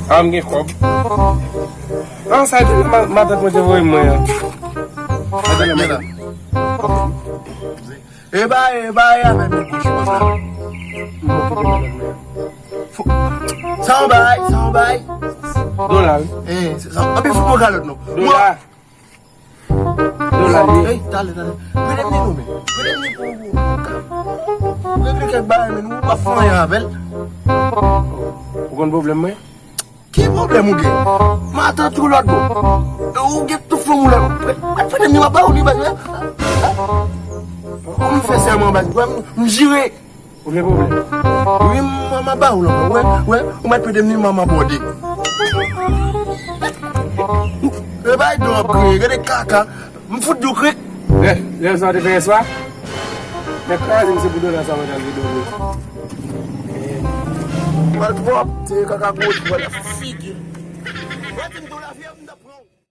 Am gen kob. An sa mata kote voy mwen. Eba ya men mi kouchou sa. San bay. Dolar. Abi fou mou kalot nou. Dolar. Dolar li. Tale. Pwede mi nou men. Pwede mi pou. Pwede kek bay men. Ou pa fon ya bel. Ou kon problem mwen? Ki problem ou gen? Ma atan tou lot bo. Ou gen tou fon mou la. Pwede mi wapa ou li bay. Ou mi fè serman bay. Ou jire. Ou gen problem? Oui, maman ba ou là. Ouais, on m'a pris maman body. Le bail do gré, regardez caca. Me fout du cric. Le soir de faire soir. Mais quand je me suis donné ça dans le vidéo. Mal trop, c'est caca gauche, voilà, figue. Ouais, tu me donnes la vie, on apprend.